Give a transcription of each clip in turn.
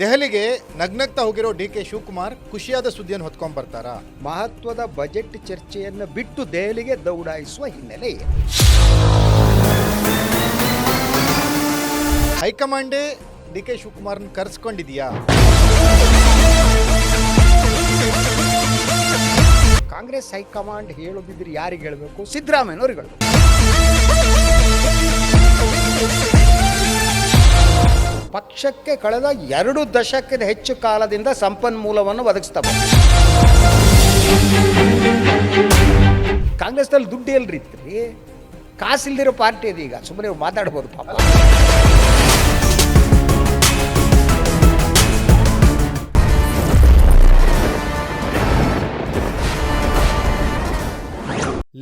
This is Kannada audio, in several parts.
ದೆಹಲಿಗೆ ನಗ್ನಗ್ತಾ ಹೋಗಿರೋ ಡಿ.ಕೆ. ಶಿವಕುಮಾರ್ ಖುಷಿಯಾದ ಸುದ್ದಿಯನ್ನು ಹೊತ್ಕೊಂಡ್ ಬರ್ತಾರ. ಮಹತ್ವದ ಬಜೆಟ್ ಚರ್ಚೆಯನ್ನು ಬಿಟ್ಟು ದೆಹಲಿಗೆ ದೌಡಾಯಿಸುವ ಹಿನ್ನೆಲೆ ಏನು? ಹೈಕಮಾಂಡೇ ಡಿ.ಕೆ. ಶಿವಕುಮಾರ್ನ ಕರೆಸ್ಕೊಂಡಿದ್ಯಾ? ಕಾಂಗ್ರೆಸ್ ಹೈಕಮಾಂಡ್ ಹೇಳೋದಿದ್ರೆ ಯಾರಿಗೆ ಹೇಳಬೇಕು? ಸಿದ್ದರಾಮಯ್ಯನವ್ರಿಗೆ ಹೇಳಬೇಕು. ಪಕ್ಷಕ್ಕೆ ಕಳೆದ 2 ದಶಕದ ಹೆಚ್ಚು ಕಾಲದಿಂದ ಸಂಪನ್ಮೂಲವನ್ನು ಒದಗಿಸ್ತಾ ಕಾಂಗ್ರೆಸ್ನಲ್ಲಿ ದುಡ್ಡು ಎಲ್ರಿ ಇತ್ರಿ? ಕಾಸಿಲ್ದಿರೋ ಪಾರ್ಟಿ ಇದೆ. ಈಗ ಸುಮ್ಮನೆ ಮಾತಾಡ್ಬೋದು ಪಾಪ.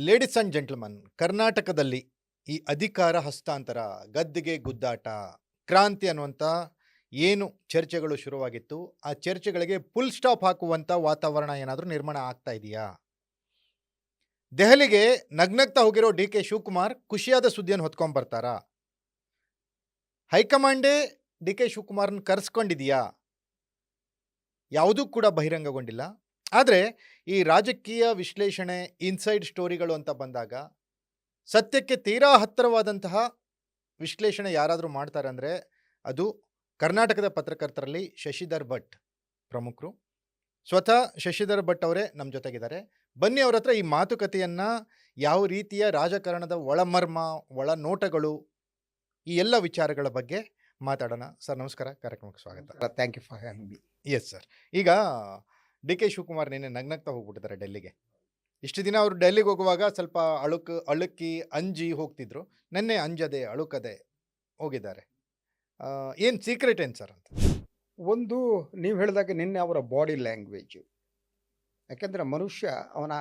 ಲೇಡೀಸ್ ಅಂಡ್ ಜೆಂಟಲ್ಮನ್, ಕರ್ನಾಟಕದಲ್ಲಿ ಈ ಅಧಿಕಾರ ಹಸ್ತಾಂತರ, ಗದ್ದಿಗೆ ಗುದ್ದಾಟ, ಕ್ರಾಂತಿ ಅನ್ನುವಂಥ ಏನು ಚರ್ಚೆಗಳು ಶುರುವಾಗಿತ್ತು, ಆ ಚರ್ಚೆಗಳಿಗೆ ಫುಲ್ ಸ್ಟಾಪ್ ಹಾಕುವಂಥ ವಾತಾವರಣ ಏನಾದರೂ ನಿರ್ಮಾಣ ಆಗ್ತಾ ಇದೆಯಾ? ದೆಹಲಿಗೆ ನಗ್ನಗ್ತಾ ಹೋಗಿರೋ ಡಿ.ಕೆ. ಶಿವಕುಮಾರ್ ಖುಷಿಯಾದ ಸುದ್ದಿಯನ್ನು ಹೊತ್ಕೊಂಡ್ ಬರ್ತಾರ. ಹೈಕಮಾಂಡೇ ಡಿ.ಕೆ. ಶಿವಕುಮಾರ್ನ ಕರೆಸ್ಕೊಂಡಿದೆಯಾ? ಯಾವುದೂ ಕೂಡ ಬಹಿರಂಗಗೊಂಡಿಲ್ಲ. ಆದರೆ ಈ ರಾಜಕೀಯ ವಿಶ್ಲೇಷಣೆ, ಇನ್ಸೈಡ್ ಸ್ಟೋರಿಗಳು ಅಂತ ಬಂದಾಗ ಸತ್ಯಕ್ಕೆ ತೀರಾ ಹತ್ತಿರವಾದಂತಹ ವಿಶ್ಲೇಷಣೆ ಯಾರಾದರೂ ಮಾಡ್ತಾರೆ ಅಂದರೆ ಅದು ಕರ್ನಾಟಕದ ಪತ್ರಕರ್ತರಲ್ಲಿ ಶಶಿಧರ್ ಭಟ್ ಪ್ರಮುಖರು. ಸ್ವತಃ ಶಶಿಧರ್ ಭಟ್ ಅವರೇ ನಮ್ಮ ಜೊತೆಗಿದ್ದಾರೆ. ಬನ್ನಿ ಅವ್ರ ಹತ್ರ ಈ ಮಾತುಕತೆಯನ್ನು, ಯಾವ ರೀತಿಯ ರಾಜಕಾರಣದ ಒಳಮರ್ಮ, ಒಳ ನೋಟಗಳು, ಈ ಎಲ್ಲ ವಿಚಾರಗಳ ಬಗ್ಗೆ ಮಾತಾಡೋಣ. ಸರ್ ನಮಸ್ಕಾರ, ಕಾರ್ಯಕ್ರಮಕ್ಕೆ ಸ್ವಾಗತ. Thank you for having me. Yes sir. ಈಗ ಡಿ.ಕೆ. ಶಿವಕುಮಾರ್ ನಿನ್ನೆ ನಗ್ನಗ್ತಾ ಹೋಗ್ಬಿಟ್ಟಿದ್ದಾರೆ ಡೆಲ್ಲಿಗೆ. ಇಷ್ಟು ದಿನ ಅವರು ಡೆಲ್ಲಿಗೆ ಹೋಗುವಾಗ ಸ್ವಲ್ಪ ಅಳುಕಿ ಅಂಜಿ ಹೋಗ್ತಿದ್ರು. ನೆನ್ನೆ ಅಂಜದೆ ಅಳುಕದೆ ಹೋಗಿದ್ದಾರೆ. ಏನು ಸೀಕ್ರೆಟ್ ಏನು ಸರ್ ಅಂತ? ಒಂದು, ನೀವು ಹೇಳಿದಾಗ ನಿನ್ನೆ ಅವರ ಬಾಡಿ ಲ್ಯಾಂಗ್ವೇಜು, ಯಾಕೆಂದರೆ ಮನುಷ್ಯ ಅವನ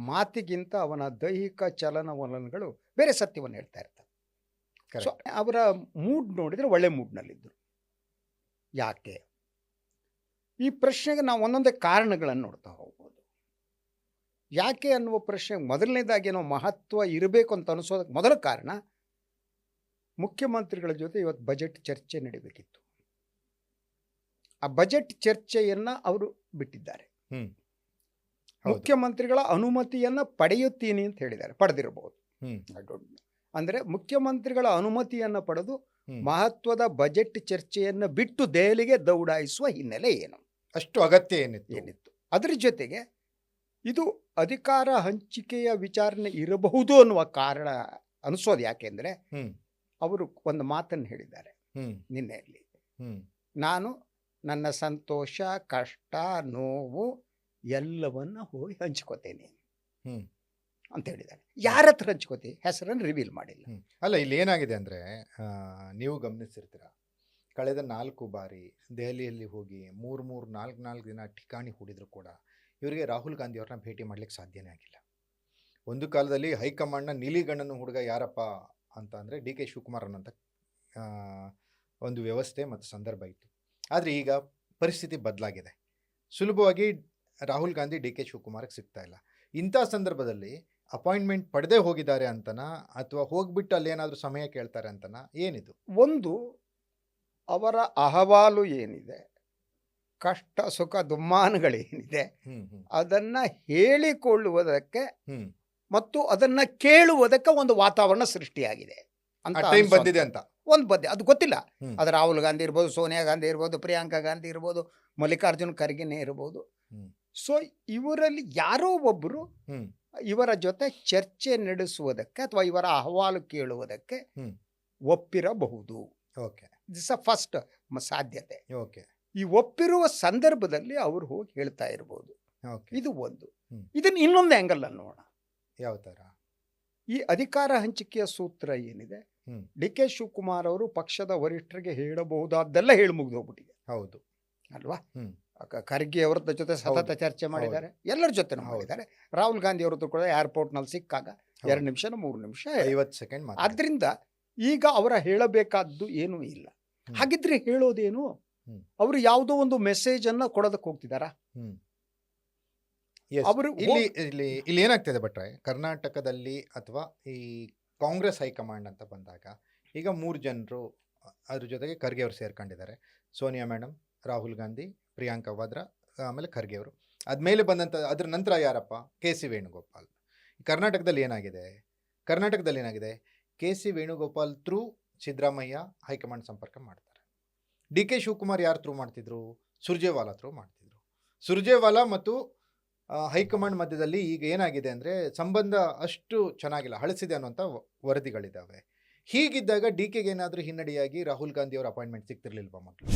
ಮಾತಿಗಿಂತ ಅವನ ದೈಹಿಕ ಚಲನವಲನಗಳು ಬೇರೆ ಸತ್ಯವನ್ನು ಹೇಳ್ತಾ ಇರ್ತಾರೆ. ಸೊ ಅವರ ಮೂಡ್ ನೋಡಿದರೆ ಒಳ್ಳೆ ಮೂಡ್ನಲ್ಲಿದ್ದರು. ಯಾಕೆ? ಈ ಪ್ರಶ್ನೆಗೆ ನಾವು ಒಂದೊಂದೇ ಕಾರಣಗಳನ್ನು ನೋಡ್ತಾ ಹೋಗ್ಬೋದು. ಯಾಕೆ ಅನ್ನುವ ಪ್ರಶ್ನೆಗೆ ಮೊದಲನೇದಾಗೇನೋ ಮಹತ್ವ ಇರಬೇಕು ಅಂತ ಅನಿಸೋದಕ್ಕೆ ಮೊದಲ ಕಾರಣ, ಮುಖ್ಯಮಂತ್ರಿಗಳ ಜೊತೆ ಇವತ್ತು ಬಜೆಟ್ ಚರ್ಚೆ ನಡೀಬೇಕಿತ್ತು. ಆ ಬಜೆಟ್ ಚರ್ಚೆಯನ್ನು ಅವರು ಬಿಟ್ಟಿದ್ದಾರೆ. ಮುಖ್ಯಮಂತ್ರಿಗಳ ಅನುಮತಿಯನ್ನು ಪಡೆಯುತ್ತೀನಿ ಅಂತ ಹೇಳಿದ್ದಾರೆ. ಪಡೆದಿರಬಹುದು. ಅಂದರೆ ಮುಖ್ಯಮಂತ್ರಿಗಳ ಅನುಮತಿಯನ್ನು ಪಡೆದು ಮಹತ್ವದ ಬಜೆಟ್ ಚರ್ಚೆಯನ್ನು ಬಿಟ್ಟು ದೆಹಲಿಗೆ ದೌಡಾಯಿಸುವ ಹಿನ್ನೆಲೆ ಏನು? ಅಷ್ಟು ಅಗತ್ಯ ಏನಿತ್ತು? ಅದರ ಜೊತೆಗೆ ಇದು ಅಧಿಕಾರ ಹಂಚಿಕೆಯ ವಿಚಾರಣೆ ಇರಬಹುದು ಅನ್ನುವ ಕಾರಣ ಅನಿಸೋದು. ಯಾಕೆಂದರೆ ಅವರು ಒಂದು ಮಾತನ್ನು ಹೇಳಿದ್ದಾರೆ ನಿನ್ನೆಯಲ್ಲಿ. ನಾನು ನನ್ನ ಸಂತೋಷ, ಕಷ್ಟ, ನೋವು ಎಲ್ಲವನ್ನ ಹೋಗಿ ಹಂಚ್ಕೋತೇನೆ ಅಂತ ಹೇಳಿದ್ದಾರೆ. ಯಾರ ಹತ್ರ ಹಂಚ್ಕೋತಿ? ಹೆಸರನ್ನು ರಿವೀಲ್ ಮಾಡಿಲ್ಲ. ಅಲ್ಲ, ಇಲ್ಲಿ ಏನಾಗಿದೆ ಅಂದರೆ, ನೀವು ಗಮನಿಸಿರ್ತೀರ, ಕಳೆದ 4 ಬಾರಿ ದೆಹಲಿಯಲ್ಲಿ ಹೋಗಿ 3-4 ದಿನ ಠಿಕಾಣಿ ಹೂಡಿದ್ರು ಕೂಡ ಇವರಿಗೆ ರಾಹುಲ್ ಗಾಂಧಿ ಅವ್ರನ್ನ ಭೇಟಿ ಮಾಡ್ಲಿಕ್ಕೆ ಸಾಧ್ಯನೇ ಆಗಿಲ್ಲ. ಒಂದು ಕಾಲದಲ್ಲಿ ಹೈಕಮಾಂಡ್ನ ನೀಲಿಗಣ್ಣನ ಹುಡುಗ ಯಾರಪ್ಪ ಅಂತ ಅಂದರೆ ಡಿ.ಕೆ. ಶಿವಕುಮಾರ್ ಅನ್ನೋಂಥ ಒಂದು ವ್ಯವಸ್ಥೆ ಮತ್ತು ಸಂದರ್ಭ ಇತ್ತು. ಆದರೆ ಈಗ ಪರಿಸ್ಥಿತಿ ಬದಲಾಗಿದೆ. ಸುಲಭವಾಗಿ ರಾಹುಲ್ ಗಾಂಧಿ ಡಿ.ಕೆ. ಶಿವಕುಮಾರ್ಗೆ ಸಿಗ್ತಾ ಇಲ್ಲ. ಇಂಥ ಸಂದರ್ಭದಲ್ಲಿ ಅಪಾಯಿಂಟ್ಮೆಂಟ್ ಪಡೆದೇ ಹೋಗಿದ್ದಾರೆ ಅಂತನಾ, ಅಥವಾ ಹೋಗ್ಬಿಟ್ಟು ಅಲ್ಲೇನಾದರೂ ಸಮಯ ಕೇಳ್ತಾರೆ ಅಂತನಾ? ಏನಿದು? ಒಂದು, ಅವರ ಅಹವಾಲು ಏನಿದೆ, ಕಷ್ಟ ಸುಖ ದುಮ್ಮಾನಗಳೇನಿದೆ, ಅದನ್ನು ಹೇಳಿಕೊಳ್ಳುವುದಕ್ಕೆ ಮತ್ತು ಅದನ್ನು ಕೇಳುವುದಕ್ಕೆ ಒಂದು ವಾತಾವರಣ ಸೃಷ್ಟಿಯಾಗಿದೆ ಅಂತ ಬಂದಿದೆ ಅಂತ ಒಂದು ಬದ್ದೆ. ಅದು ಗೊತ್ತಿಲ್ಲ. ಅದು ರಾಹುಲ್ ಗಾಂಧಿ ಇರ್ಬೋದು, ಸೋನಿಯಾ ಗಾಂಧಿ ಇರ್ಬೋದು, ಪ್ರಿಯಾಂಕಾ ಗಾಂಧಿ ಇರ್ಬೋದು, ಮಲ್ಲಿಕಾರ್ಜುನ್ ಖರ್ಗೆನೇ ಇರ್ಬೋದು. ಸೊ ಇವರಲ್ಲಿ ಯಾರೋ ಒಬ್ಬರು ಇವರ ಜೊತೆ ಚರ್ಚೆ ನಡೆಸುವುದಕ್ಕೆ ಅಥವಾ ಇವರ ಅಹವಾಲು ಕೇಳುವುದಕ್ಕೆ ಒಪ್ಪಿರಬಹುದು. ದಿಸ್ ಫಸ್ಟ್ ಸಾಧ್ಯತೆ. ಈ ಒಪ್ಪಿರುವ ಸಂದರ್ಭದಲ್ಲಿ ಅವರು ಹೋಗಿ ಹೇಳ್ತಾ ಇರಬಹುದು. ಇದು ಒಂದು. ಇದನ್ನು ಇನ್ನೊಂದು ಆ್ಯಂಗಲ್ ಅನ್ನು ನೋಡೋಣ. ಯಾವ ಥರ? ಈ ಅಧಿಕಾರ ಹಂಚಿಕೆಯ ಸೂತ್ರ ಏನಿದೆ, ಡಿ.ಕೆ. ಶಿವಕುಮಾರ್ ಅವರು ಪಕ್ಷದ ವರಿಷ್ಠರಿಗೆ ಹೇಳಬಹುದಾದ್ದೆಲ್ಲ ಹೇಳಿ ಮುಗಿದೋಗ್ಬಿಟ್ಟಿದೆ. ಹೌದು ಅಲ್ವಾ? ಖರ್ಗೆ ಅವರ ಜೊತೆ ಸತತ ಚರ್ಚೆ ಮಾಡಿದ್ದಾರೆ, ಎಲ್ಲರ ಜೊತೆ ಮಾಡಿದ್ದಾರೆ. ರಾಹುಲ್ ಗಾಂಧಿ ಅವ್ರದ್ದು ಕೂಡ ಏರ್ಪೋರ್ಟ್ನಲ್ಲಿ ಸಿಕ್ಕಾಗ 2 ನಿಮಿಷ 3 ನಿಮಿಷ 50 ಸೆಕೆಂಡ್. ಆದ್ರಿಂದ ಈಗ ಅವರ ಹೇಳಬೇಕಾದ್ದು ಏನೂ ಇಲ್ಲ. ಹಾಗಿದ್ರೆ ಹೇಳೋದೇನು? ಅವರು ಯಾವುದೋ ಒಂದು ಮೆಸೇಜ್ ಅನ್ನ ಕೊಡೋದಕ್ಕೆ ಹೋಗ್ತಿದಾರಾ? ಅವರು ಇಲ್ಲಿ ಏನಾಗ್ತಿದೆ ಭಟ್ರೆ, ಕರ್ನಾಟಕದಲ್ಲಿ ಅಥವಾ ಈ ಕಾಂಗ್ರೆಸ್ ಹೈಕಮಾಂಡ್ ಅಂತ ಬಂದಾಗ ಈಗ 3 ಜನರು ಅದ್ರ ಜೊತೆಗೆ ಖರ್ಗೆ ಅವರು ಸೇರ್ಕೊಂಡಿದ್ದಾರೆ. ಸೋನಿಯಾ ಮೇಡಮ್, ರಾಹುಲ್ ಗಾಂಧಿ, ಪ್ರಿಯಾಂಕಾ ವಾದ್ರಾ, ಆಮೇಲೆ ಖರ್ಗೆ ಅವರು. ಅದ್ಮೇಲೆ ಬಂದಂಥ ಅದ್ರ ನಂತರ ಯಾರಪ್ಪ? K C Venugopal. ಕರ್ನಾಟಕದಲ್ಲಿ ಏನಾಗಿದೆ, K C Venugopal through Siddaramaiah high command ಸಂಪರ್ಕ ಮಾಡ್ತಾರೆ. ಡಿ ಕೆ ಶಿವಕುಮಾರ್ ಯಾರು ಥ್ರೂ ಮಾಡ್ತಿದ್ರು? ಸುರ್ಜೇವಾಲಾ ಥ್ರೂ ಮಾಡ್ತಿದ್ರು. ಸುರ್ಜೇವಾಲಾ ಮತ್ತು ಹೈಕಮಾಂಡ್ ಮಧ್ಯದಲ್ಲಿ ಈಗ ಏನಾಗಿದೆ ಅಂದರೆ ಸಂಬಂಧ ಅಷ್ಟು ಚೆನ್ನಾಗಿಲ್ಲ, ಹಳಸಿದೆ ಅನ್ನುವಂಥ ವರದಿಗಳಿದ್ದಾವೆ. ಹೀಗಿದ್ದಾಗ ಡಿ ಕೆಗೆ ಏನಾದರೂ ಹಿನ್ನಡೆಯಾಗಿ ರಾಹುಲ್ ಗಾಂಧಿ ಅವರ ಅಪಾಯಿಂಟ್ಮೆಂಟ್ ಸಿಗ್ತಿರ್ಲಿಲ್ವಾ ಮಕ್ಕಳು?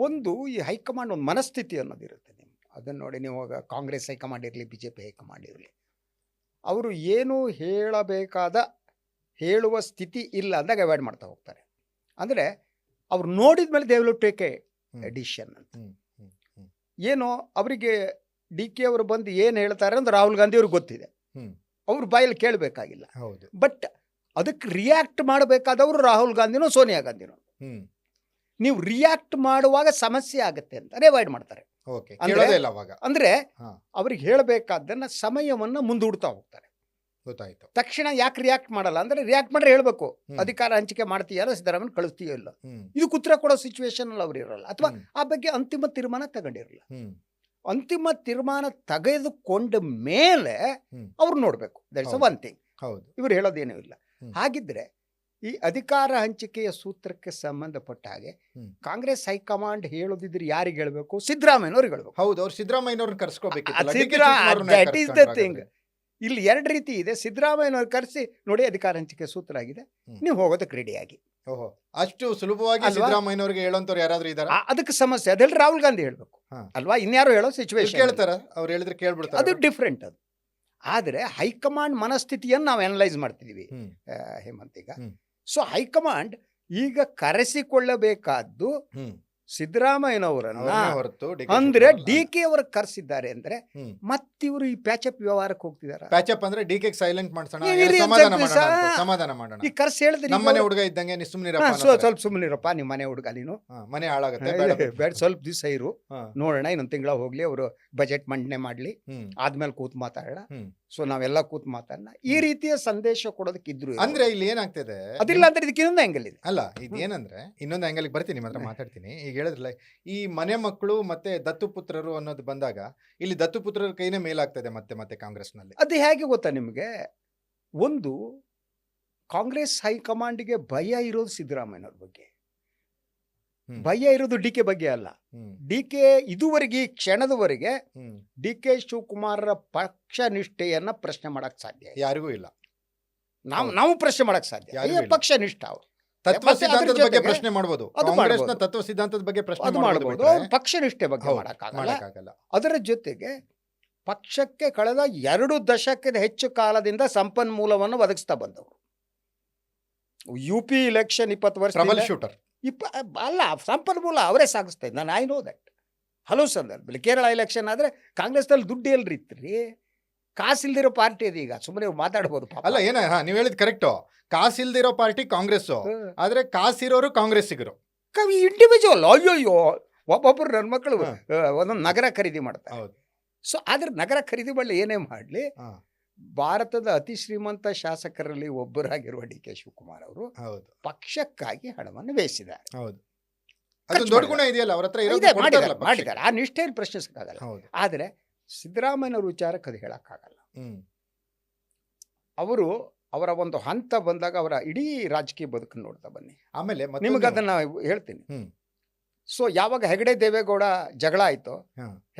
ಒಂದು ಈ ಹೈಕಮಾಂಡ್ ಒಂದು ಮನಸ್ಥಿತಿ ಅನ್ನೋದಿರುತ್ತೆ. ನೀವು ಅದನ್ನು ನೋಡಿ, ನೀವು ಕಾಂಗ್ರೆಸ್ ಹೈಕಮಾಂಡ್ ಇರಲಿ, ಬಿ ಜೆ ಪಿ ಹೈಕಮಾಂಡ್ ಇರಲಿ, ಅವರು ಏನು ಹೇಳುವ ಸ್ಥಿತಿ ಇಲ್ಲ ಅಂದಾಗ ಅವಾಯ್ಡ್ ಮಾಡ್ತಾ ಹೋಗ್ತಾರೆ. ಅಂದರೆ ಅವ್ರು ನೋಡಿದ ಮೇಲೆ they will take A decision ಅಂತ. ಏನೋ ಅವರಿಗೆ ಡಿ ಕೆ ಅವರು ಬಂದು ಏನು ಹೇಳ್ತಾರೆ ಅಂದ್ರೆ ರಾಹುಲ್ ಗಾಂಧಿ ಅವ್ರಿಗೆ ಗೊತ್ತಿದೆ, ಅವ್ರ ಬಾಯಲ್ಲಿ ಕೇಳಬೇಕಾಗಿಲ್ಲ. ಹೌದು. ಬಟ್ ಅದಕ್ಕೆ ರಿಯಾಕ್ಟ್ ಮಾಡಬೇಕಾದವರು ರಾಹುಲ್ ಗಾಂಧಿನೋ ಸೋನಿಯಾ ಗಾಂಧಿನೋ. ನೀವು ರಿಯಾಕ್ಟ್ ಮಾಡುವಾಗ ಸಮಸ್ಯೆ ಆಗುತ್ತೆ ಅಂತ ಅವಾಯ್ಡ್ ಮಾಡ್ತಾರೆ. ಅಂದ್ರೆ ಅವ್ರಿಗೆ ಹೇಳಬೇಕಾದನ್ನ ಸಮಯವನ್ನ ಮುಂದೂಡ್ತಾ ಹೋಗ್ತಾರೆ. ಗೊತ್ತಾಯ್ತು. ತಕ್ಷಣ ಯಾಕೆ ರಿಯಾಕ್ಟ್ ಮಾಡಲ್ಲ ಅಂದ್ರೆ, ರಿಯಾಕ್ಟ್ ಮಾಡ್ರೆ ಹೇಳ್ಬೇಕು, ಅಧಿಕಾರ ಹಂಚಿಕೆ ಮಾಡ್ತೀಯಲ್ಲ, ಸಿದ್ದರಾಮಯ್ಯ ಕಳಿಸ್ತೀಯೋ ಇಲ್ಲ, ಇದು ಉತ್ತರ ಕೊಡೋ ಸಿಚುವೇಶನ್ ಅಲ್ಲಿ ಅವ್ರು ಇರಲ್ಲ, ಅಥವಾ ಆ ಬಗ್ಗೆ ಅಂತಿಮ ತೀರ್ಮಾನ ತಗೊಂಡಿರಲ್ಲ. ಅಂತಿಮ ತೀರ್ಮಾನ ತೆಗೆದುಕೊಂಡ ಮೇಲೆ ಅವ್ರು ನೋಡ್ಬೇಕು. That's one thing. ಇವ್ರು ಹೇಳೋದೇನೂ ಇಲ್ಲ. ಹಾಗಿದ್ರೆ ಈ ಅಧಿಕಾರ ಹಂಚಿಕೆಯ ಸೂತ್ರಕ್ಕೆ ಸಂಬಂಧಪಟ್ಟ ಹಾಗೆ ಕಾಂಗ್ರೆಸ್ ಹೈಕಮಾಂಡ್ ಹೇಳೋದಿದ್ರೆ ಯಾರಿಗೆ ಹೇಳ್ಬೇಕು? ಸಿದ್ದರಾಮಯ್ಯನವ್ರಿಗೆ ಹೇಳ್ಬೇಕು. ಹೌದು, ಅವ್ರು ಸಿದ್ದರಾಮಯ್ಯನವ್ರನ್ನ ಕರ್ಸ್ಕೋಬೇಕು. That is the thing. ಇಲ್ಲಿ ಎರಡು ರೀತಿ ಇದೆ. ಸಿದ್ದರಾಮಯ್ಯನವ್ರು ಕರೆಸಿ ನೋಡಿ, ಅಧಿಕಾರ ಹಂಚಿಕೆ ಸೂತ್ರ ಆಗಿದೆ, ನೀವು ಹೋಗೋದಕ್ಕೆ ರೆಡಿಯಾಗಿ. ಓಹೋ, ಅಷ್ಟು ಸುಲಭವಾಗಿ ಸಿದ್ದರಾಮಯ್ಯನವ್ರಿಗೆ ಹೇಳೋಂಥವ್ರು ಯಾರಾದ್ರೂ ಇದಾರ? ಅದಕ್ಕೆ ಸಮಸ್ಯೆ ಅದೆಲ್ಲ ರಾಹುಲ್ ಗಾಂಧಿ ಹೇಳ್ಬೇಕು ಅಲ್ವಾ, ಇನ್ಯಾರು ಹೇಳೋ ಸಿಚುವೇಶನ್ ಕೇಳ್ತಾರ? ಅವ್ರು ಹೇಳಿದ್ರೆ ಕೇಳ್ಬಿಡ್ತಾರೆ, ಅದು ಡಿಫ್ರೆಂಟ್. ಅದು ಆದರೆ ಹೈಕಮಾಂಡ್ ಮನಸ್ಥಿತಿಯನ್ನು ನಾವು ಅನಲೈಸ್ ಮಾಡ್ತಿದೀವಿ ಹೇಮಂತ್ ಈಗ. ಸೊ ಹೈಕಮಾಂಡ್ ಈಗ ಕರೆಸಿಕೊಳ್ಳಬೇಕಾದ್ದು ಸಿದ್ದರಾಮಯ್ಯನವರನ್ನ, ಅಂದ್ರೆ ಡಿ ಕೆ ಅವರು ಕರೆಸಿದ್ದಾರೆ ಅಂದ್ರೆ ಮತ್ತಿವರು ಈ ಪ್ಯಾಚಪ್ ವ್ಯವಹಾರಕ್ಕೆ ಹೋಗ್ತಿದಾರ. ಪ್ಯಾಚಪ್ ಅಂದ್ರೆ ಡಿ ಕೆ ಸೈಲೆಂಟ್ ಮಾಡ್ಸೋಣ, ಸಮಾಧಾನ ಮಾಡೋಣ. ಈ ಕರ್ಸಿ ಹೇಳಿದ್ರೆ ನಮ್ಮನೆ ಹುಡುಗ ಇದ್ದಂಗೆ ನೀ ಸುಮ್ಮನಿರಪ್ಪ, ಸ್ವಲ್ಪ ಸುಮ್ಮನಿರಪ್ಪ, ನಿಮ್ಮ ಮನೆ ಹುಡುಗ ನೀನು, ಮನೆ ಹಾಳಾಗುತ್ತೆ, ಬೇಡ ಸ್ವಲ್ಪ ದಿವಸ ಇರು, ನೋಡೋಣ, ಇನ್ನೊಂದು ತಿಂಗಳ ಹೋಗ್ಲಿ, ಅವರು ಬಜೆಟ್ ಮಂಡನೆ ಮಾಡ್ಲಿ, ಆದ್ಮೇಲೆ ಕೂತ್ ಮಾತಾಡೋಣ, ಸೊ ನಾವೆಲ್ಲ ಕೂತ್ ಮಾತಾಡೋಣ, ಈ ರೀತಿಯ ಸಂದೇಶ ಕೊಡೋದಕ್ಕೆ ಇದ್ರು. ಅಂದ್ರೆ ಇಲ್ಲಿ ಏನಾಗ್ತದೆ, ಅದಿಲ್ಲ ಅಂದ್ರೆ ಇದಕ್ಕೆ ಇನ್ನೊಂದು ಆಂಗಲ್ ಇದೆ. ಅಲ್ಲ, ಇದೇನಂದ್ರೆ ಇನ್ನೊಂದು ಆಂಗಲ್ ಬರ್ತೀನಿ, ನಿಮ್ಮ ಹತ್ರ ಮಾತಾಡ್ತೀನಿ. ಈಗ ಹೇಳಿದ್ರಲ್ಲ, ಈ ಮನೆ ಮಕ್ಕಳು ಮತ್ತೆ ದತ್ತುಪುತ್ರರು ಅನ್ನೋದು ಬಂದಾಗ ಇಲ್ಲಿ ದತ್ತುಪುತ್ರರ ಕೈನೇ ಮೇಲಾಗ್ತದೆ ಮತ್ತೆ ಮತ್ತೆ ಕಾಂಗ್ರೆಸ್ನಲ್ಲಿ. ಅದು ಹೇಗೆ ಗೊತ್ತಾ ನಿಮಗೆ? ಒಂದು ಕಾಂಗ್ರೆಸ್ ಹೈಕಮಾಂಡ್ಗೆ ಭಯ ಇರೋದು ಸಿದ್ದರಾಮಯ್ಯನವ್ರ ಬಗ್ಗೆ, ಭಯ ಇರೋದು ಡಿ ಕೆ ಬಗ್ಗೆ ಅಲ್ಲ. ಡಿ ಕೆ ಇದುವರೆಗೆ, ಈ ಕ್ಷಣದವರೆಗೆ ಡಿ ಕೆ ಶಿವಕುಮಾರರ ಪಕ್ಷ ನಿಷ್ಠೆಯನ್ನ ಪ್ರಶ್ನೆ ಮಾಡಕ್ ಸಾಧ್ಯ ಯಾರಿಗೂ ಇಲ್ಲ. ನಾವು ಪ್ರಶ್ನೆ ಮಾಡಕ್ ಸಾಧ್ಯ, ಪಕ್ಷ ನಿಷ್ಠ. ಅವರು ತತ್ವ ಸಿದ್ಧಾಂತದ ಬಗ್ಗೆ ಪ್ರಶ್ನೆ ಮಾಡಬಹುದು, ಕಾಂಗ್ರೆಸ್ನ ತತ್ವ ಸಿದ್ಧಾಂತದ ಬಗ್ಗೆ ಪ್ರಶ್ನೆ ಮಾಡಬಹುದು, ಪಕ್ಷ ನಿಷ್ಠೆ ಬಗ್ಗೆ ಮಾಡಕ್ಕಾಗಲ್ಲ. ಅದರ ಜೊತೆಗೆ ಪಕ್ಷಕ್ಕೆ ಕಳೆದ 2 ದಶಕದ ಹೆಚ್ಚು ಕಾಲದಿಂದ ಸಂಪನ್ಮೂಲವನ್ನು ಒದಗಿಸ್ತಾ ಬಂದವರು. UP ಇಲೆಕ್ಷನ್ 20 ವರ್ಷ ಶೂಟರ್ ಅಲ್ಲ, ಸಂಪನ್ಮೂಲ ಅವರೇ ಸಾಗಿಸ್ತಾ ಇದ್ದ. ನಾನು ಐ ನೋ ದಟ್. ಹಲವು ಸಂದರ್ಭದಲ್ಲಿ ಕೇರಳ ಎಲೆಕ್ಷನ್ ಆದ್ರೆ ಕಾಂಗ್ರೆಸ್ನಲ್ಲಿ ದುಡ್ಡು ಎಲ್ರಿ ಇತ್ರಿ, ಕಾಸಿಲ್ದಿರೋ ಪಾರ್ಟಿ ಅದು. ಈಗ ಸುಮ್ಮನೆ ಮಾತಾಡ್ಬೋದು. ಅಲ್ಲ, ಏನ ನೀವ್ ಹೇಳಿದ್ ಕರೆಕ್ಟ್, ಕಾಸಿಲ್ದಿರೋ ಪಾರ್ಟಿ ಕಾಂಗ್ರೆಸ್, ಆದ್ರೆ ಕಾಸಿರೋರು ಕಾಂಗ್ರೆಸ್ಸಿಗರು, ಇಂಡಿವಿಜುವಲ್. ಅಯ್ಯೋಯ್ಯೋ, ಒಬ್ಬೊಬ್ರು ನನ್ನ ಮಕ್ಕಳು ಒಂದೊಂದು ನಗರ ಖರೀದಿ ಮಾಡ್ತಾರೆ. ಸೊ ಆದ್ರೆ ನಗರ ಖರೀದಿ ಮಾಡಲಿ, ಏನೇ ಮಾಡಲಿ, ಭಾರತದ ಅತಿ ಶ್ರೀಮಂತ ಶಾಸಕರಲ್ಲಿ ಒಬ್ಬರಾಗಿರುವ ಡಿ ಕೆ ಶಿವಕುಮಾರ್ ಅವರು ಪಕ್ಷಕ್ಕಾಗಿ ಹಣವನ್ನು ಬೇಯಿಸಿದ್ದಾರೆ. ದೊಡ್ಡ ಗುಣ ಇದೆಯಲ್ಲ ಅವ್ರ ಹತ್ರ, ಮಾಡಿದ್ದಾರೆ. ಆ ನಿಷ್ಠೆಯಲ್ಲಿ ಪ್ರಶ್ನಿಸಕ್ಕಾಗಲ್ಲ. ಆದ್ರೆ ಸಿದ್ದರಾಮಯ್ಯನವ್ರ ವಿಚಾರಕ್ಕೆ ಅದು ಹೇಳಕ್ಕಾಗಲ್ಲ. ಅವರು ಅವರ ಒಂದು ಹಂತ ಬಂದಾಗ ಅವರ ಇಡೀ ರಾಜಕೀಯ ಬದುಕನ್ನು ನೋಡ್ತಾ ಬನ್ನಿ. ಆಮೇಲೆ ನಿಮಗೆ ಅದನ್ನ ಹೇಳ್ತೀನಿ. ಸೊ ಯಾವಾಗ ಹೆಗಡೆ ದೇವೇಗೌಡ ಜಗಳ ಆಯ್ತು,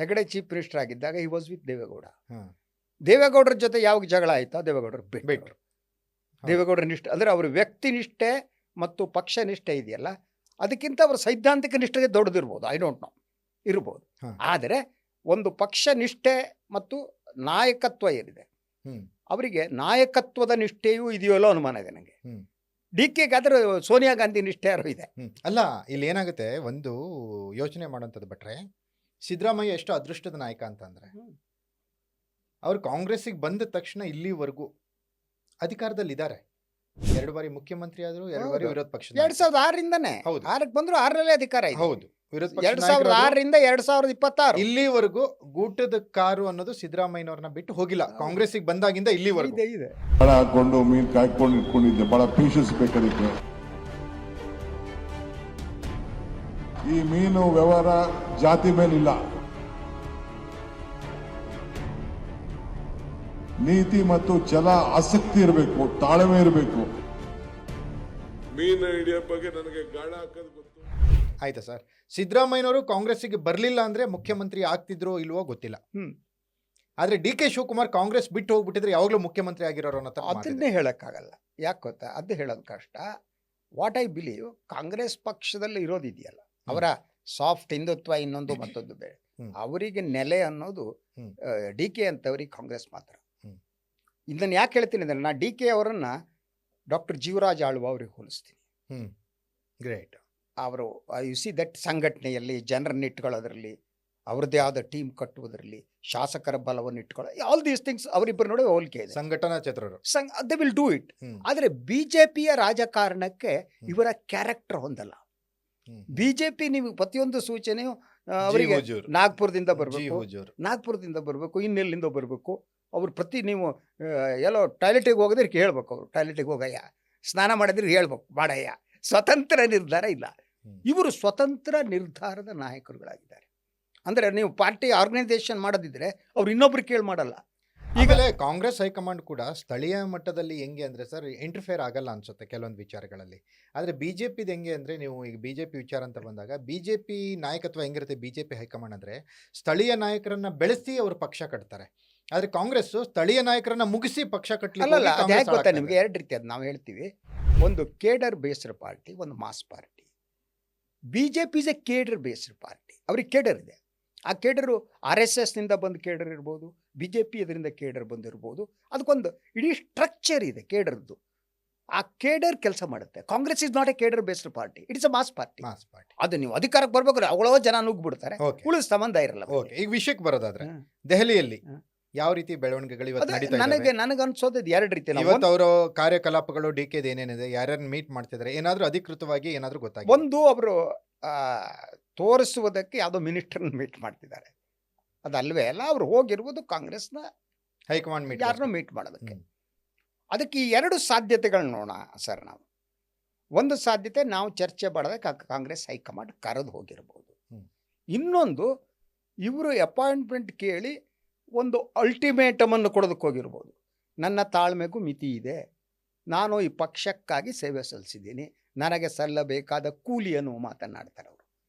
ಹೆಗಡೆ ಚೀಫ್ ಮಿನಿಸ್ಟರ್ ಆಗಿದ್ದಾಗ ಹಿ ವಾಸ್ ವಿತ್ ದೇವೇಗೌಡ. ದೇವೇಗೌಡರ ಜೊತೆ ಯಾವಾಗ ಜಗಳ ಆಯ್ತಾ, ದೇವೇಗೌಡರು ಬಿಟ್ಟರು. ದೇವೇಗೌಡರ ನಿಷ್ಠೆ ಅಂದ್ರೆ ಅವ್ರ ವ್ಯಕ್ತಿ ನಿಷ್ಠೆ ಮತ್ತು ಪಕ್ಷ ನಿಷ್ಠೆ ಇದೆಯಲ್ಲ, ಅದಕ್ಕಿಂತ ಅವರ ಸೈದ್ಧಾಂತಿಕ ನಿಷ್ಠೆ ದೊಡ್ಡದಿರ್ಬೋದು, ಐ ಡೋಂಟ್ ನೋ, ಇರ್ಬೋದು. ಆದರೆ ಒಂದು ಪಕ್ಷ ನಿಷ್ಠೆ ಮತ್ತು ನಾಯಕತ್ವ ಏನಿದೆ, ಅವರಿಗೆ ನಾಯಕತ್ವದ ನಿಷ್ಠೆಯೂ ಇದೆಯಲ್ಲೋ ಅನುಮಾನ ಇದೆ ನನಗೆ. ಡಿ ಕೆಗಾದ್ರೆ ಸೋನಿಯಾ ಗಾಂಧಿ ನಿಷ್ಠೆ ಯಾರು ಇದೆ. ಅಲ್ಲ, ಇಲ್ಲಿ ಏನಾಗುತ್ತೆ, ಒಂದು ಯೋಚನೆ ಮಾಡೋಂಥದ್ದು ಬಿಟ್ರೆ, ಸಿದ್ದರಾಮಯ್ಯ ಎಷ್ಟು ಅದೃಷ್ಟದ ನಾಯಕ ಅಂತಂದ್ರೆ, ಅವ್ರು ಕಾಂಗ್ರೆಸ್ಸಿಗೆ ಬಂದ ತಕ್ಷಣ ಇಲ್ಲಿವರೆಗೂ ಅಧಿಕಾರದಲ್ಲಿದ್ದಾರೆ. 2 ಬಾರಿ ಮುಖ್ಯಮಂತ್ರಿ ಆದ್ರು, 2 ಬಾರಿ ಹೌದು. ವಿರೋಧ ಪಕ್ಷದ 2006ರಿಂದನೇ ಹೌದು. 6ಕ್ಕೆ ಬಂದ್ರು 6ರಲ್ಲೇ ಅಧಿಕಾರ ಇದೆ. ಹೌದು, ವಿರೋಧ ಪಕ್ಷದ 2006ರಿಂದ 2026 ಇಲ್ಲಿವರೆಗೂ ಗೂಟದ ಕಾರು ಅನ್ನೋದು ಸಿದ್ದರಾಮಯ್ಯನವ್ರನ್ನ ಬಿಟ್ಟು ಹೋಗಿಲ್ಲ. ಕಾಂಗ್ರೆಸ್ಸಿಗೆ ಬಂದಾಗಿಂದ ಇಲ್ಲಿವರೆಗೂ ಇದೆ. ಹಣ ಹಾಕೊಂಡು ಮೀನು ಕಾಯ್ಕೊಂಡು ಇಟ್ಕೊಂಡಿದ್ದೆ. ಬಹಳ ಪೇಷನ್ಸ್ ಬೇಕಾದಕ್ಕೆ. ಈ ಮೀನು ವ್ಯವಹಾರ ಜಾತಿ ಮೇಲಿಲ್ಲ, ನೀತಿ ಮತ್ತು ಛಲ, ಆಸಕ್ತಿ ಇರಬೇಕು, ತಾಳ್ಮೆ ಇರಬೇಕು. ಮೀನು ಹಿಡಿಯೋ ಬಗ್ಗೆ ನನಗೆ ಗಾಳ ಹಾಕೋದು ಗೊತ್ತು. ಆಯ್ತಾ ಸರ್? ಸಿದ್ದರಾಮಯ್ಯನವರು ಕಾಂಗ್ರೆಸ್ಸಿಗೆ ಬರಲಿಲ್ಲ ಅಂದ್ರೆ ಮುಖ್ಯಮಂತ್ರಿ ಆಗ್ತಿದ್ರೋ ಇಲ್ವೋ ಗೊತ್ತಿಲ್ಲ. ಆದ್ರೆ ಡಿ ಕೆ ಶಿವಕುಮಾರ್ ಕಾಂಗ್ರೆಸ್ ಬಿಟ್ಟು ಹೋಗ್ಬಿಟ್ಟಿದ್ರೆ ಯಾವಾಗಲೂ ಮುಖ್ಯಮಂತ್ರಿ ಆಗಿರೋರು ಅನ್ನೋ ಥರ ಅದನ್ನೇ ಮಾತಿದೆ. ಹೇಳಕ್ಕಾಗಲ್ಲ. ಯಾಕೆ ಗೊತ್ತಾ? ಅದು ಹೇಳೋದು ಕಷ್ಟ. ವಾಟ್ ಐ ಬಿಲೀವ್, ಕಾಂಗ್ರೆಸ್ ಪಕ್ಷದಲ್ಲಿ ಇರೋದಿದೆಯಲ್ಲ, ಅವರ ಸಾಫ್ಟ್ ಹಿಂದುತ್ವ ಇನ್ನೊಂದು ಮತ್ತೊಂದು ಬೇರೆ. ಅವರಿಗೆ ನೆಲೆ ಅನ್ನೋದು ಡಿ ಕೆ ಅಂತವ್ರಿಗೆ ಕಾಂಗ್ರೆಸ್ ಮಾತ್ರ. ಇದನ್ನು ಯಾಕೆ ಹೇಳ್ತೀನಿ ಅಂದರೆ, ನಾನು ಡಿ ಕೆ ಅವರನ್ನು ಡಾಕ್ಟರ್ ಜೀವರಾಜ್ ಆಳ್ವ ಅವ್ರಿಗೆ ಹೋಲಿಸ್ತೀನಿ. ಗ್ರೇಟ್. ಅವರು ಯು ಸಿ ದಟ್ ಸಂಘಟನೆಯಲ್ಲಿ ಜನರನ್ನ ಇಟ್ಕೊಳ್ಳೋದ್ರಲ್ಲಿ, ಅವ್ರದ್ದೇ ಆದ ಟೀಮ್ ಕಟ್ಟುವುದರಲ್ಲಿ, ಶಾಸಕರ ಬಲವನ್ನು ಇಟ್ಕೊಳ್ಳೋ ಆಲ್ ದೀಸ್ ಥಿಂಗ್ಸ್ ಅವರಿಬ್ಬರು ನಡುವೆ ಹೋಲಿಕೆ ಇದೆ. ಸಂಘಟನಾ ಚತುರರು. They will do it. ಆದರೆ ಬಿಜೆಪಿಯ ರಾಜಕಾರಣಕ್ಕೆ ಇವರ ಕ್ಯಾರೆಕ್ಟರ್ ಹೊಂದಲ್ಲ. ಬಿಜೆಪಿ ನೀವು ಪ್ರತಿಯೊಂದು ಸೂಚನೆಯು ಅವರಿಗೆ ನಾಗ್ಪುರದಿಂದ ಬರಬೇಕು, ಇನ್ನೆಲ್ಲಿಂದ ಬರಬೇಕು. ಅವ್ರು ನೀವು ಎಲ್ಲೋ ಟಾಯ್ಲೆಟಿಗೆ ಹೋಗೋದ್ರೆ ಹೇಳ್ಬೇಕು, ಅವರು ಟಾಯ್ಲೆಟಿಗೆ ಹೋಗಯ್ಯ, ಸ್ನಾನ ಮಾಡಿದ್ರೆ ಹೇಳ್ಬೇಕು ಮಾಡಯ್ಯ. ಸ್ವತಂತ್ರ ನಿರ್ಧಾರ ಇಲ್ಲ. ಇವರು ಸ್ವತಂತ್ರ ನಿರ್ಧಾರದ ನಾಯಕರುಗಳಾಗಿದ್ದಾರೆ. ಅಂದರೆ ನೀವು ಪಾರ್ಟಿ ಆರ್ಗನೈಸೇಷನ್ ಮಾಡೋದಿದ್ರೆ ಅವ್ರು ಇನ್ನೊಬ್ರು ಕೇಳಿ ಮಾಡಲ್ಲ. ಈಗಲೇ ಕಾಂಗ್ರೆಸ್ ಹೈಕಮಾಂಡ್ ಕೂಡ ಸ್ಥಳೀಯ ಮಟ್ಟದಲ್ಲಿ ಹೆಂಗೆ ಅಂದರೆ ಸರ್ ಇಂಟರ್ಫೇರ್ ಆಗಲ್ಲ ಅನ್ಸುತ್ತೆ ಕೆಲವೊಂದು ವಿಚಾರಗಳಲ್ಲಿ. ಆದರೆ ಬಿ ಜೆ ಪಿದು ಹೆಂಗೆ ಅಂದರೆ, ನೀವು ಈಗ ಬಿ ಜೆ ಪಿ ವಿಚಾರ ಅಂತ ಬಂದಾಗ ಬಿ ಜೆ ಪಿ ನಾಯಕತ್ವ ಹೆಂಗಿರುತ್ತೆ, ಬಿ ಜೆ ಪಿ ಹೈಕಮಾಂಡ್ ಅಂದರೆ ಸ್ಥಳೀಯ ನಾಯಕರನ್ನ ಬೆಳೆಸಿ ಅವರು ಪಕ್ಷ ಕಟ್ತಾರೆ. ಆದರೆ ಕಾಂಗ್ರೆಸ್ ಸ್ಥಳೀಯ ನಾಯಕರನ್ನ ಮುಗಿಸಿ ಪಕ್ಷ ಅಲ್ಲಲ್ಲ. ಅದು ಹೇಗೆ ಗೊತ್ತಾ ನಿಮಗೆ? ಎರಡು ರೀತಿ ಅದು ನಾವು ಹೇಳ್ತೀವಿ. ಒಂದು ಕೇಡರ್ ಬೇಸ್ಡ್ ಪಾರ್ಟಿ, ಒಂದು mass party. B J P is a cadre based party. ಅವ್ರಿಗೆ ಕೇಡರ್ ಇದೆ. ಆ ಕೇಡರು RSSನಿಂದ ಬಂದು ಕೇಡರ್ ಇರ್ಬೋದು, ಬಿ ಜೆ ಪಿ ಇದರಿಂದ ಕೇಡರ್ ಬಂದಿರ್ಬೋದು. ಅದಕ್ಕೊಂದು ಇಡೀ ಸ್ಟ್ರಕ್ಚರ್ ಇದೆ ಕೇಡರ್ದು. ಆ ಕೇಡರ್ ಕೆಲಸ ಮಾಡುತ್ತೆ. Congress is not a cadre based party, it is a mass party. ಅದು ನೀವು ಅಧಿಕಾರಕ್ಕೆ ಬರ್ಬೇಕಾದ್ರೆ ಅವಳೋ ಜನ ನುಗ್ಬಿಡ್ತಾರೆ, ಉಳಿದ ಸಂಬಂಧ ಇರಲ್ಲ. ಈಗ ವಿಷಯಕ್ಕೆ ಬರೋದಾದ್ರೆ, ದೆಹಲಿಯಲ್ಲಿ ಯಾವ ರೀತಿ ಬೆಳವಣಿಗೆಗಳು ಇವತ್ತು ನಡೀತಾ ಇದೆ? ನನಗೆ ಅನ್ಸೋದು ಎರಡು ರೀತಿ. ಇವತ್ತು ಅವರ ಕಾರ್ಯಕಲಾಪಗಳು ಡಿ ಕೆ ಏನೇನಿದೆ, ಯಾರ್ಯಾರು ಮೀಟ್ ಮಾಡ್ತಿದ್ದಾರೆ, ಏನಾದ್ರೂ ಅಧಿಕೃತವಾಗಿ ಏನಾದ್ರೂ ಗೊತ್ತಾಗಿದೆ? ಒಂದು, ಅವರು ತೋರಿಸುವುದಕ್ಕೆ ಯಾವುದೋ ಮಿನಿಸ್ಟರ್ನ ಮೀಟ್ ಮಾಡ್ತಿದ್ದಾರೆ, ಅದಲ್ವೇ ಅಲ್ಲ. ಅವ್ರು ಹೋಗಿರುವುದು ಕಾಂಗ್ರೆಸ್ನ ಹೈಕಮಾಂಡ್ ಮೀಟ್, ಯಾರನ್ನೂ ಮೀಟ್ ಮಾಡೋದಕ್ಕೆ. ಅದಕ್ಕೆ ಈ ಎರಡು ಸಾಧ್ಯತೆಗಳು ನೋಡೋಣ ಸರ್. ನಾವು ಒಂದು ಸಾಧ್ಯತೆ, ನಾವು ಚರ್ಚೆ ಮಾಡೋದಕ್ಕೆ ಕಾಂಗ್ರೆಸ್ ಹೈಕಮಾಂಡ್ ಕರೆದು ಹೋಗಿರ್ಬೋದು. ಇನ್ನೊಂದು, ಇವರು ಅಪಾಯಿಂಟ್ಮೆಂಟ್ ಕೇಳಿ ಒಂದು ಅಲ್ಟಿಮೇಟಮನ್ನು ಕೊಡೋದಕ್ಕೆ ಹೋಗಿರ್ಬೋದು. ನನ್ನ ತಾಳ್ಮೆಗೂ ಮಿತಿ ಇದೆ, ನಾನು ಈ ಪಕ್ಷಕ್ಕಾಗಿ ಸೇವೆ ಸಲ್ಲಿಸಿದ್ದೀನಿ, ನನಗೆ ಸಲ್ಲಬೇಕಾದ ಕೂಲಿಯನ್ನು ಮಾತನಾಡ್ತಾರೆ ಅವರು.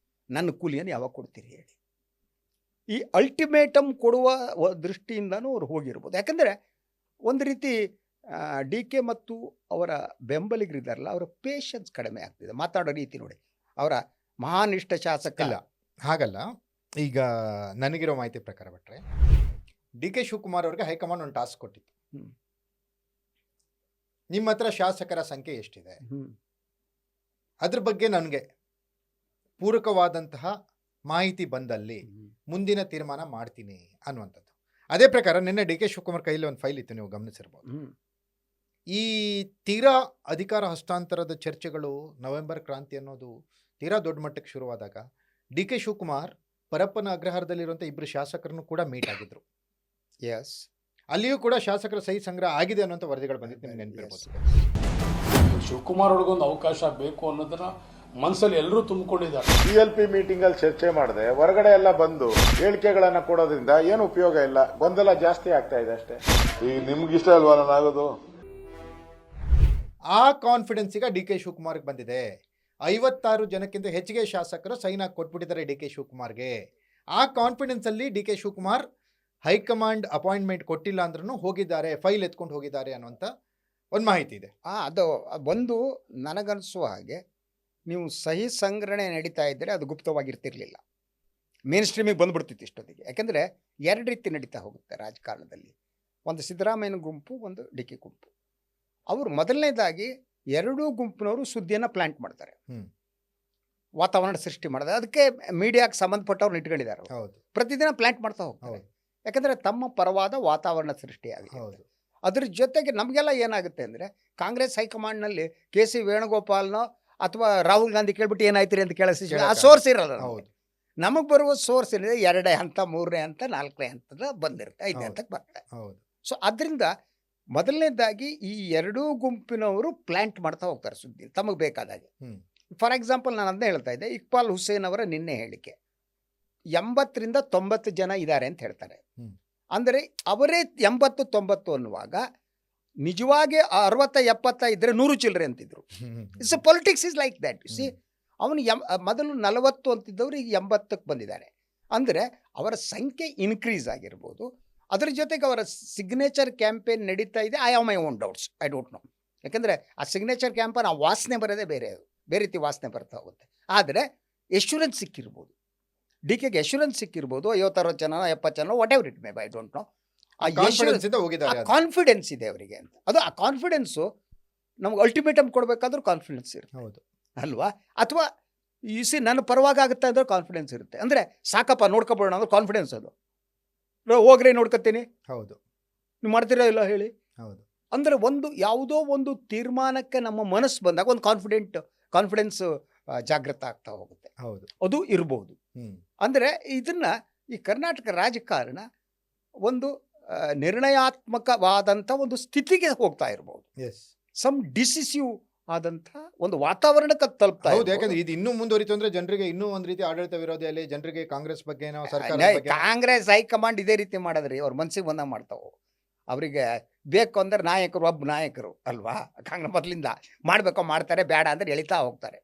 ನನ್ನ ಕೂಲಿಯನ್ನು ಯಾವಾಗ ಕೊಡ್ತೀರಿ ಹೇಳಿ? ಈ ಅಲ್ಟಿಮೇಟಮ್ ಕೊಡುವ ದೃಷ್ಟಿಯಿಂದನೂ ಅವ್ರು ಹೋಗಿರ್ಬೋದು. ಯಾಕಂದರೆ ಒಂದು ರೀತಿ ಡಿ ಕೆ ಮತ್ತು ಅವರ ಬೆಂಬಲಿಗರಿದ್ದಾರಲ್ಲ, ಅವರ ಪೇಷನ್ಸ್ ಕಡಿಮೆ ಆಗ್ತಿದೆ. ಮಾತಾಡೋ ರೀತಿ ನೋಡಿ, ಅವರ ಮಹಾನಿಷ್ಠ ಶಾಸಕ ಇಲ್ಲ ಹಾಗಲ್ಲ. ಈಗ ನನಗಿರೋ ಮಾಹಿತಿ ಪ್ರಕಾರ ಬಿಟ್ಟರೆ, ಡಿ ಕೆ ಶಿವಕುಮಾರ್ ಅವರಿಗೆ ಹೈಕಮಾಂಡ್ ಒಂದು ಟಾಸ್ಕ್ ಕೊಟ್ಟಿತ್ತು. ನಿಮ್ಮ ಹತ್ರ ಶಾಸಕರ ಸಂಖ್ಯೆ ಎಷ್ಟಿದೆ, ಅದ್ರ ಬಗ್ಗೆ ನನಗೆ ಪೂರಕವಾದಂತಹ ಮಾಹಿತಿ ಬಂದಲ್ಲಿ ಮುಂದಿನ ತೀರ್ಮಾನ ಮಾಡ್ತೀನಿ ಅನ್ನುವಂಥದ್ದು. ಅದೇ ಪ್ರಕಾರ ನಿನ್ನೆ ಡಿ ಕೆ ಶಿವಕುಮಾರ್ ಕೈಯಲ್ಲಿ ಒಂದು ಫೈಲ್ ಇತ್ತು, ನೀವು ಗಮನಿಸಿರ್ಬೋದು. ಈ ತೀರಾ ಅಧಿಕಾರ ಹಸ್ತಾಂತರದ ಚರ್ಚೆಗಳು, ನವೆಂಬರ್ ಕ್ರಾಂತಿ ಅನ್ನೋದು ತೀರಾ ದೊಡ್ಡ ಮಟ್ಟಕ್ಕೆ ಶುರುವಾದಾಗ ಡಿ ಕೆ ಶಿವಕುಮಾರ್ ಪರಪ್ಪನ ಅಗ್ರಹಾರದಲ್ಲಿರುವಂಥ ಇಬ್ಬರು ಶಾಸಕರನ್ನು ಕೂಡ ಮೀಟ್ ಆಗಿದ್ರು. ಎಸ್, ಅಲ್ಲಿಯೂ ಕೂಡ ಶಾಸಕರ ಸಹಿ ಸಂಗ್ರಹ ಆಗಿದೆ ಅನ್ನೋಂಥ ವರದಿಗಳು ಬಂದಿತ್ತು, ನಿಮ್ಗೆ ನೆನಪಿರ್ಬೋದು. ಶಿವಕುಮಾರ್ ಅವ್ರಿಗೊಂದು ಅವಕಾಶ ಬೇಕು ಅನ್ನೋದನ್ನ ಮನಸ್ಸಲ್ಲಿ ಎಲ್ಲರೂ ತುಂಬಿಕೊಂಡಿದ್ದಾರೆ. CLP ಮೀಟಿಂಗ್ ಅಲ್ಲಿ ಚರ್ಚೆ ಮಾಡದೆ ಹೊರಗಡೆ ಎಲ್ಲ ಬಂದು ಹೇಳಿಕೆಗಳನ್ನ ಕೊಡೋದ್ರಿಂದ ಏನು ಉಪಯೋಗ ಇಲ್ಲ, ಗೊಂದಲ ಜಾಸ್ತಿ ಆಗ್ತಾ ಇದೆ ಅಷ್ಟೇ. ಈಗ ನಿಮ್ಗಿಷ್ಟ ಅಲ್ವಾ ನಾನು ಆಗೋದು? ಆ ಕಾನ್ಫಿಡೆನ್ಸ್ ಈಗ ಡಿ ಕೆ ಶಿವಕುಮಾರ್ಗೆ ಬಂದಿದೆ. 56 ಜನಕ್ಕಿಂತ ಹೆಚ್ಚಿಗೆ ಶಾಸಕರು ಸೈನ್ ಹಾಕಿ ಕೊಟ್ಬಿಟ್ಟಿದ್ದಾರೆ ಡಿ ಕೆ ಶಿವಕುಮಾರ್ಗೆ. ಆ ಕಾನ್ಫಿಡೆನ್ಸ್ ಅಲ್ಲಿ D K Shivakumar high command appointment ಕೊಟ್ಟಿಲ್ಲ ಅಂದ್ರೂ ಹೋಗಿದ್ದಾರೆ, ಫೈಲ್ ಎತ್ಕೊಂಡು ಹೋಗಿದ್ದಾರೆ ಅನ್ನುವಂಥ ಒಂದು ಮಾಹಿತಿ ಇದೆ. ಅದು ಒಂದು ನನಗನ್ಸುವ ಹಾಗೆ, ನೀವು ಸಹಿ ಸಂಗ್ರಹಣೆ ನಡೀತಾ ಇದ್ದರೆ ಅದು ಗುಪ್ತವಾಗಿರ್ತಿರ್ಲಿಲ್ಲ, ಮೇನ್ ಸ್ಟ್ರೀಮಿಗೆ ಬಂದ್ಬಿಡ್ತಿತ್ತು ಇಷ್ಟೊತ್ತಿಗೆ. ಯಾಕೆಂದರೆ ಎರಡು ರೀತಿ ನಡೀತಾ ಹೋಗುತ್ತೆ ರಾಜಕಾರಣದಲ್ಲಿ. ಒಂದು ಸಿದ್ದರಾಮಯ್ಯನ ಗುಂಪು, ಒಂದು ಡಿ ಕೆ ಗುಂಪು. ಅವರು ಮೊದಲನೇದಾಗಿ ಎರಡೂ ಗುಂಪಿನವರು ಸುದ್ದಿಯನ್ನು ಪ್ಲಾಂಟ್ ಮಾಡ್ತಾರೆ, ವಾತಾವರಣ ಸೃಷ್ಟಿ ಮಾಡಿದ್ರೆ. ಅದಕ್ಕೆ ಮೀಡಿಯಾಕ್ಕೆ ಸಂಬಂಧಪಟ್ಟವ್ರನ್ನ ಇಟ್ಕೊಂಡಿದ್ದಾರೆ. ಪ್ರತಿದಿನ ಪ್ಲಾಂಟ್ ಮಾಡ್ತಾ ಹೋಗ್ತಾರೆ, ಯಾಕಂದರೆ ತಮ್ಮ ಪರವಾದ ವಾತಾವರಣ ಸೃಷ್ಟಿಯಾಗಿದೆ. ಅದ್ರ ಜೊತೆಗೆ ನಮಗೆಲ್ಲ ಏನಾಗುತ್ತೆ ಅಂದರೆ ಕಾಂಗ್ರೆಸ್ ಹೈಕಮಾಂಡ್ನಲ್ಲಿ ಕೆ ಸಿ ವೇಣುಗೋಪಾಲ್ನೋ ಅಥವಾ ರಾಹುಲ್ ಗಾಂಧಿ ಕೇಳ್ಬಿಟ್ಟು ಏನಾಯ್ತು ಅಂತ ಕೇಳಿಸಿ ಆ ಕೇಳಕ್ಕಾಗಲ್ಲ. ಸೋರ್ಸ್ ಇರಲ್ಲ. ಹೌದು. ನಮಗೆ ಬರುವ ಸೋರ್ಸ್ ಏನಿದೆ 2ನೇ ಹಂತ 3ನೇ ಹಂತ 4ನೇ ಹಂತದ ಬಂದಿರುತ್ತೆ, 5ನೇ ಹೌದು. ಹಂತಕ್ಕೆ ಬರುತ್ತೆ. ಹೌದು. ಸೊ ಅದರಿಂದ ಮೊದಲನೇದಾಗಿ ಈ ಎರಡೂ ಗುಂಪಿನವರು ಪ್ಲಾಂಟ್ ಮಾಡ್ತಾ ಹೋಗ್ತಾರೆ ಸುದ್ದಿ ತಮಗೆ ಬೇಕಾದಾಗೆ. ಹ್ಮ್. ಫಾರ್ ಎಕ್ಸಾಂಪಲ್ ನಾನು ಅದನ್ನೇ ಹೇಳ್ತಾ ಇದ್ದೆ, ಇಕ್ಬಾಲ್ ಹುಸೇನ್ ಅವರ ನಿನ್ನೆ ಹೇಳಿಕೆ 80ರಿಂದ 90 ಜನ ಇದ್ದಾರೆ ಅಂತ ಹೇಳ್ತಾರೆ. ಹ್ಮ್. ಅಂದರೆ ಅವರೇ 80-90 ಅನ್ನುವಾಗ ನಿಜವಾಗಿ 60-70 ಇದ್ರೆ 100 ಚಿಲ್ಲರೆ ಅಂತಿದ್ರು. It's politics is like that. C ಅವನು ಮೊದಲು 40 ಅಂತಿದ್ದವರು ಈಗ 80ಕ್ಕೆ ಬಂದಿದ್ದಾರೆ. ಅಂದರೆ ಅವರ ಸಂಖ್ಯೆ ಇನ್ಕ್ರೀಸ್ ಆಗಿರ್ಬೋದು. ಅದರ ಜೊತೆಗೆ ಅವರ ಸಿಗ್ನೇಚರ್ ಕ್ಯಾಂಪೇನ್ ನಡೀತಾ ಇದೆ. I have my own doubts, I don't no. ಯಾಕೆಂದರೆ ಆ ಸಿಗ್ನೇಚರ್ ಕ್ಯಾಂಪೇನ್ ಆ ವಾಸನೆ ಬರೋದೇ ಬೇರೆ, ಬೇರೆ ರೀತಿ ವಾಸನೆ ಬರ್ತಾ ಹೋಗುತ್ತೆ. ಆದರೆ ಎಶ್ಯೂರೆನ್ಸ್ ಸಿಕ್ಕಿರ್ಬೋದು, ಡಿ ಕೆಗೆ ಎಶ್ಯೂರೆನ್ಸ್ ಸಿಕ್ಕಿರ್ಬೋದು, 50-60 ಜನ 70 ಜನ what ever it may be, I don't no. ಆ ಕಾನ್ಫಿಡೆನ್ಸ್ ಇಂದ ಹೋಗಿದ್ದಾರೆ ಅದು. ಕಾನ್ಫಿಡೆನ್ಸ್ ಇದೆ ಅವರಿಗೆ ಅಂತ. ಅದು ಆ ಕಾನ್ಫಿಡೆನ್ಸು ನಮ್ಗೆ ಅಲ್ಟಿಮೇಟಮ್ ಕೊಡಬೇಕಾದ್ರೂ ಕಾನ್ಫಿಡೆನ್ಸ್ ಇರುತ್ತೆ ಹೌದು. ಅಲ್ವಾ? ಅಥವಾ ನನ್ನ ಪರವಾಗಿ ಆಗುತ್ತೆ ಅಂದ್ರೆ ಕಾನ್ಫಿಡೆನ್ಸ್ ಇರುತ್ತೆ. ಅಂದರೆ ಸಾಕಪ್ಪ ನೋಡ್ಕೊಬೋಣ ಅಂದ್ರೆ ಕಾನ್ಫಿಡೆನ್ಸ್ ಅದು. ಹೋಗ್ರಿ ನೋಡ್ಕೊತೀನಿ, ಹೌದು. ನೀವು ಮಾಡ್ತೀರಾ ಇಲ್ಲ ಹೇಳಿ. ಹೌದು. ಅಂದರೆ ಒಂದು ಯಾವುದೋ ಒಂದು ತೀರ್ಮಾನಕ್ಕೆ ನಮ್ಮ ಮನಸ್ಸು ಬಂದಾಗ ಒಂದು ಕಾನ್ಫಿಡೆನ್ಸ್ ಜಾಗೃತ ಆಗ್ತಾ ಹೋಗುತ್ತೆ. ಹೌದು. ಅದು ಇರ್ಬೋದು. ಹ್ಮ್. ಅಂದರೆ ಇದನ್ನು ಈ ಕರ್ನಾಟಕ ರಾಜಕಾರಣ ಒಂದು ನಿರ್ಣಯಾತ್ಮಕವಾದಂಥ ಒಂದು ಸ್ಥಿತಿಗೆ ಹೋಗ್ತಾ ಇರ್ಬೋದು. ಎಸ್. ಸಮ್ ಡಿಸಿಸಿವ್ ಆದಂಥ ಒಂದು ವಾತಾವರಣಕ್ಕೆ ತಲುಪ್ತಾ ಹೌದು. ಇರ್ಬೋದು. ಯಾಕಂದ್ರೆ ಇದು ಇನ್ನೂ ಮುಂದುವರಿತು ಅಂದ್ರೆ ಜನರಿಗೆ ಇನ್ನೂ ಒಂದ್ ರೀತಿ ಆಡಳಿತ ವಿರೋಧಿಯಲ್ಲಿ ಜನರಿಗೆ ಕಾಂಗ್ರೆಸ್ ಬಗ್ಗೆ ಸರ್ಕಾರ ಬಗ್ಗೆ ಕಾಂಗ್ರೆಸ್ ಹೈಕಮಾಂಡ್ ಇದೇ ರೀತಿ ಮಾಡಿದ್ರಿ, ಅವ್ರ ಮನ್ಸಿಗೆ ಬಂದಾಗ ಮಾಡ್ತಾವೆ. ಅವರಿಗೆ ಬೇಕು ಅಂದ್ರೆ ನಾಯಕರು ಒಬ್ಬ ನಾಯಕರು ಅಲ್ವಾ, ಕಾಂಗ್ರೆಸ್ ಮೊದಲಿಂದ ಮಾಡಬೇಕೋ ಮಾಡ್ತಾರೆ, ಬೇಡ ಅಂದ್ರೆ ಎಳಿತಾ ಹೋಗ್ತಾರೆ.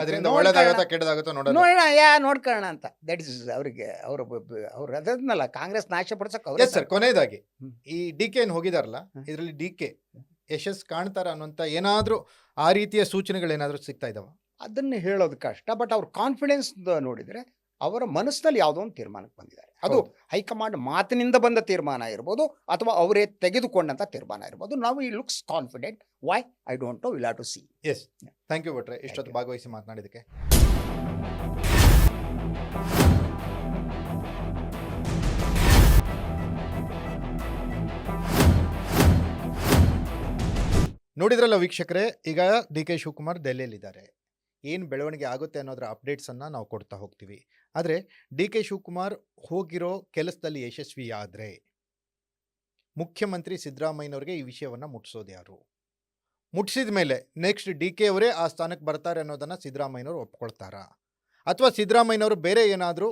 ಅದರಿಂದ ಒಳ್ಳೇದಾಗತ್ತಾ ಕೆಟ್ಟದಾಗತ್ತೋ ನೋಡೋಣ. ನೋಡೋಣ ನೋಡ್ಕೊಳ್ಳೋಣ ಅಂತ. ದಟ್ ಇಸ್ ಅವರಿಗೆ ಅವ್ರು ಅದನ್ನಲ್ಲ ಕಾಂಗ್ರೆಸ್ ನಾಶ ಪಡಿಸಕ್ ಎಸ್ ಸರ್. ಕೊನೆಯದಾಗಿ ಹ್ಮ್. ಈ ಡಿ ಕೆ ಏನು ಹೋಗಿದಾರಲ್ಲ, ಇದರಲ್ಲಿ ಡಿ ಕೆ ಯಶಸ್ ಕಾಣ್ತಾರ ಅನ್ನುವಂತ ಏನಾದ್ರೂ ಆ ರೀತಿಯ ಸೂಚನೆಗಳೇನಾದ್ರೂ ಸಿಗ್ತಾ ಇದಾವ? ಅದನ್ನ ಹೇಳೋದು ಕಷ್ಟ. ಬಟ್ ಅವ್ರ ಕಾನ್ಫಿಡೆನ್ಸ್ ನೋಡಿದ್ರೆ ಅವರ ಮನಸ್ಸಿನಲ್ಲಿ ಯಾವುದೋ ಒಂದು ತೀರ್ಮಾನಕ್ಕೆ ಬಂದಿದ್ದಾರೆ. ಅದು ಹೌದು. ಹೈಕಮಾಂಡ್ ಮಾತಿನಿಂದ ಬಂದ ತೀರ್ಮಾನ ಇರ್ಬೋದು ಅಥವಾ ಅವರೇ ತೆಗೆದುಕೊಂಡಂಥ ತೀರ್ಮಾನ ಇರ್ಬೋದು. ನಾವು ಈ looks confident. Why I don't know, will have to see. Yes. Thank you ಭಟ್ರೆ, ಇಷ್ಟೊತ್ತು ಭಾಗವಹಿಸಿ ಮಾತನಾಡಿದಕ್ಕೆ. ನೋಡಿದ್ರಲ್ಲ ವೀಕ್ಷಕರೇ, ಈಗ ಡಿ ಕೆ ಶಿವಕುಮಾರ್ ದೆಹಲಿಯಲ್ಲಿದ್ದಾರೆ. ಏನು ಬೆಳವಣಿಗೆ ಆಗುತ್ತೆ ಅನ್ನೋದರ ಅಪ್ಡೇಟ್ಸನ್ನು ನಾವು ಕೊಡ್ತಾ ಹೋಗ್ತೀವಿ. ಆದರೆ ಡಿ ಕೆ ಶಿವಕುಮಾರ್ ಹೋಗಿರೋ ಕೆಲಸದಲ್ಲಿ ಯಶಸ್ವಿಯಾದರೆ ಮುಖ್ಯಮಂತ್ರಿ ಸಿದ್ದರಾಮಯ್ಯನವ್ರಿಗೆ ಈ ವಿಷಯವನ್ನು ಮುಟ್ಟಿಸೋದು ಯಾರು? ಮುಟ್ಟಿಸಿದ ಮೇಲೆ ನೆಕ್ಸ್ಟ್ ಡಿ ಕೆ ಅವರೇ ಆ ಸ್ಥಾನಕ್ಕೆ ಬರ್ತಾರೆ ಅನ್ನೋದನ್ನು ಸಿದ್ದರಾಮಯ್ಯನವರು ಒಪ್ಕೊಳ್ತಾರಾ? ಅಥವಾ ಸಿದ್ದರಾಮಯ್ಯನವರು ಬೇರೆ ಏನಾದರೂ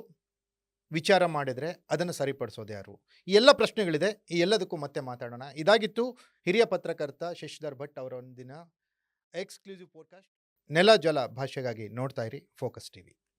ವಿಚಾರ ಮಾಡಿದರೆ ಅದನ್ನು ಸರಿಪಡಿಸೋದು ಯಾರು? ಈ ಎಲ್ಲ ಪ್ರಶ್ನೆಗಳಿದೆ. ಈ ಎಲ್ಲದಕ್ಕೂ ಮತ್ತೆ ಮಾತಾಡೋಣ. ಇದಾಗಿತ್ತು ಹಿರಿಯ ಪತ್ರಕರ್ತ ಶಶಿಧರ್ ಭಟ್ ಅವರ ಒಂದಿನ ಎಕ್ಸ್ಕ್ಲೂಸಿವ್ ಪೋಡ್ಕಾಸ್ಟ್. ನೆಲ ಜಲ ಭಾಷೆಗಾಗಿ ನೋಡ್ತಾ ಇರಿ ಫೋಕಸ್ ಟಿವಿ.